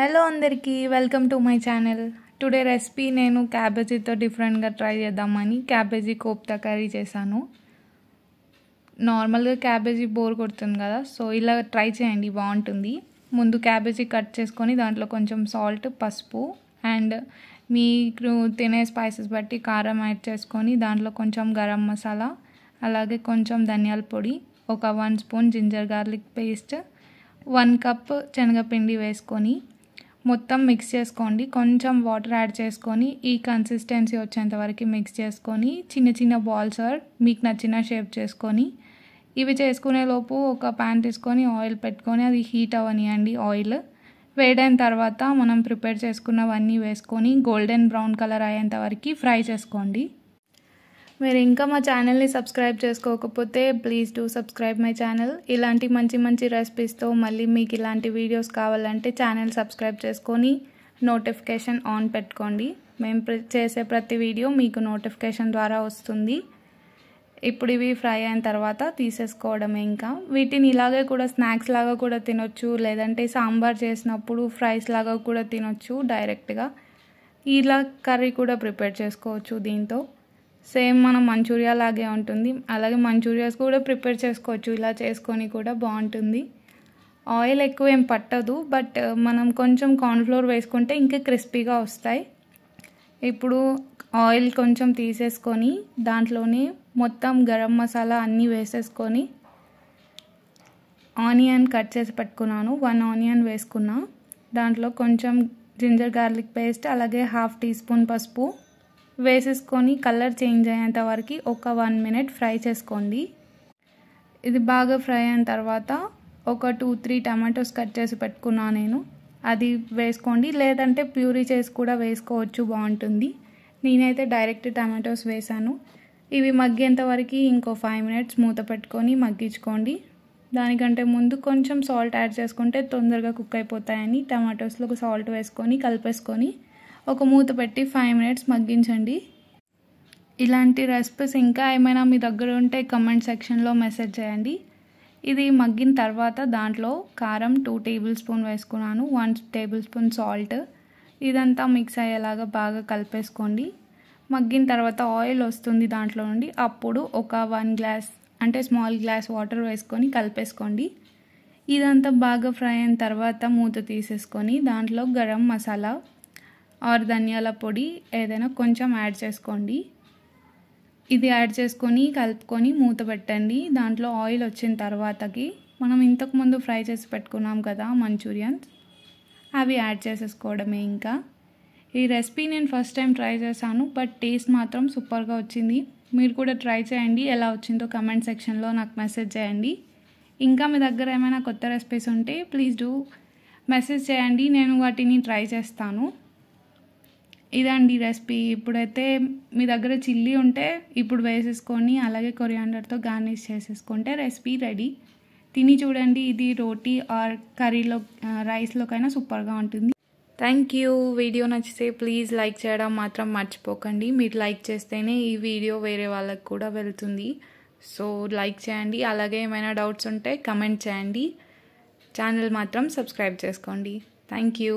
Hello అందరికీ welcome to my channel. Today recipe నేను క్యాబేజీతో డిఫరెంట్గా ట్రై చేద్దామని క్యాబేజీ కోఫ్తా కర్రీ చేశాను. నార్మల్గా క్యాబేజీ బోర్ కొడుతుంది కదా, సో ఇలా ట్రై చేయండి, బాగుంటుంది. ముందు క్యాబేజీ కట్ చేసుకొని దాంట్లో కొంచెం సాల్ట్, పసుపు అండ్ మీరు తినే స్పైసెస్ బట్టి కారం యాడ్ చేసుకొని దాంట్లో కొంచెం గరం మసాలా, అలాగే కొంచెం ధనియాల పొడి, ఒక 1 spoon ginger garlic paste, 1 cup శనగపిండి వేసుకొని మొత్తం మిక్స్ చేసుకోండి. కొంచెం వాటర్ యాడ్ చేసుకొని ఈ కన్సిస్టెన్సీ వచ్చేంత వరకు మిక్స్ చేసుకొని చిన్న చిన్న బాల్స్ మీకు నచ్చిన షేప్ చేసుకొని ఇవి చేసుకునే లోపు ఒక ప్యాన్ తీసుకొని ఆయిల్ పెట్టుకొని అది హీట్ అవ్వనియండి. ఆయిల్ వేడైన తర్వాత మనం ప్రిపేర్ చేసుకున్నవన్నీ వేసుకొని గోల్డెన్ బ్రౌన్ కలర్ అయ్యేంత వరకు ఫ్రై చేసుకోండి. మీరు ఇంకా మా ఛానల్ని సబ్స్క్రైబ్ చేసుకోకపోతే please do subscribe my channel. ఇలాంటి మంచి రెసిపీస్తో మళ్ళీ మీకు ఇలాంటి వీడియోస్ కావాలంటే ఛానల్ సబ్స్క్రైబ్ చేసుకొని నోటిఫికేషన్ ఆన్ పెట్టుకోండి. మేము చేసే ప్రతి వీడియో మీకు నోటిఫికేషన్ ద్వారా వస్తుంది. ఇప్పుడు ఇవి ఫ్రై అయిన తర్వాత తీసేసుకోవడమే. ఇంకా వీటిని ఇలాగే కూడా స్నాక్స్ లాగా కూడా తినొచ్చు, లేదంటే సాంబార్ చేసినప్పుడు ఫ్రైస్ లాగా కూడా తినొచ్చు డైరెక్ట్గా. ఇలా కర్రీ కూడా ప్రిపేర్ చేసుకోవచ్చు. దీంతో సేమ్ మనం మంచూరియా లాగే ఉంటుంది. అలాగే మంచూరియాస్ కూడా ప్రిపేర్ చేసుకోవచ్చు, ఇలా చేసుకొని కూడా బాగుంటుంది. ఆయిల్ ఎక్కువ ఏం పట్టదు, బట్ మనం కొంచెం కార్న్ఫ్లోర్ వేసుకుంటే ఇంకా క్రిస్పీగా వస్తాయి. ఇప్పుడు ఆయిల్ కొంచెం తీసేసుకొని దాంట్లోనే మొత్తం గరం మసాలా అన్నీ వేసేసుకొని ఆనియన్ కట్ చేసి పెట్టుకున్నాను. 1 ఆనియన్ వేసుకున్నా. దాంట్లో కొంచెం జింజర్ గార్లిక్ పేస్ట్, అలాగే 1/2 టీ స్పూన్ పసుపు వేసేసుకొని కలర్ చేంజ్ అయ్యేంత వరకు ఒక 1 మినిట్ ఫ్రై చేసుకోండి. ఇది బాగా ఫ్రై అయిన తర్వాత ఒక 2-3 టమాటోస్ కట్ చేసి పెట్టుకున్నా నేను, అది వేసుకోండి. లేదంటే ప్యూరీ చేసి కూడా వేసుకోవచ్చు, బాగుంటుంది. నేనైతే డైరెక్ట్ టమాటోస్ వేసాను. ఇవి మగ్గేంత వరకు ఇంకో 5 మినిట్స్ మూత పెట్టుకొని మగ్గించుకోండి. దానికంటే ముందు కొంచెం సాల్ట్ యాడ్ చేసుకుంటే తొందరగా కుక్ అయిపోతాయని టమాటోస్లో సాల్ట్ వేసుకొని కలిపేసుకొని ఒక మూత పెట్టి 5 మినిట్స్ మగ్గించండి. ఇలాంటి రెసిపీస్ ఇంకా ఏమైనా మీ దగ్గర ఉంటే కమెంట్ సెక్షన్లో మెసేజ్ చేయండి. ఇది మగ్గిన తర్వాత దాంట్లో కారం 2 టేబుల్ స్పూన్ వేసుకున్నాను, 1 టేబుల్ స్పూన్ సాల్ట్. ఇదంతా మిక్స్ అయ్యేలాగా బాగా కలిపేసుకోండి. మగ్గిన తర్వాత ఆయిల్ వస్తుంది దాంట్లో నుండి, అప్పుడు ఒక 1 గ్లాస్ అంటే స్మాల్ గ్లాస్ వాటర్ వేసుకొని కలిపేసుకోండి. ఇదంతా బాగా ఫ్రై అయిన తర్వాత మూత తీసేసుకొని దాంట్లో గరం మసాలా ఆర్ ధనియాల పొడి ఏదైనా కొంచెం యాడ్ చేసుకోండి. ఇది యాడ్ చేసుకొని కలుపుకొని మూత పెట్టండి. దాంట్లో ఆయిల్ వచ్చిన తర్వాతకి మనం ఇంతకుముందు ఫ్రై చేసి పెట్టుకున్నాం కదా మంచూరియన్స్, అవి యాడ్ చేసేసుకోవడమే. ఇంకా ఈ రెసిపీ నేను ఫస్ట్ టైం ట్రై చేశాను, బట్ టేస్ట్ మాత్రం సూపర్గా వచ్చింది. మీరు కూడా ట్రై చేయండి. ఎలా వచ్చిందో కమెంట్ సెక్షన్లో నాకు మెసేజ్ చేయండి. ఇంకా మీ దగ్గర ఏమైనా కొత్త రెసిపీస్ ఉంటే ప్లీజ్ డూ మెసేజ్ చేయండి, నేను వాటిని ట్రై చేస్తాను. ఇదండి రెసిపీ. ఇప్పుడైతే మీ దగ్గర చిల్లీ ఉంటే ఇప్పుడు వేసేసుకొని అలాగే కొరియాండర్తో గార్నిష్ చేసేసుకుంటే రెసిపీ రెడీ. తిని చూడండి. ఇది రోటీ ఆర్ కర్రీలో రైస్లోకైనా సూపర్గా ఉంటుంది. Thank you. వీడియో నచ్చితే ప్లీజ్ లైక్ చేయడం మాత్రం మర్చిపోకండి. మీరు లైక్ చేస్తేనే ఈ వీడియో వేరే వాళ్ళకి కూడా వెళ్తుంది. సో లైక్ చేయండి. అలాగే ఏమైనా డౌట్స్ ఉంటే కమెంట్ చేయండి. ఛానల్ మాత్రం సబ్స్క్రైబ్ చేసుకోండి. Thank you.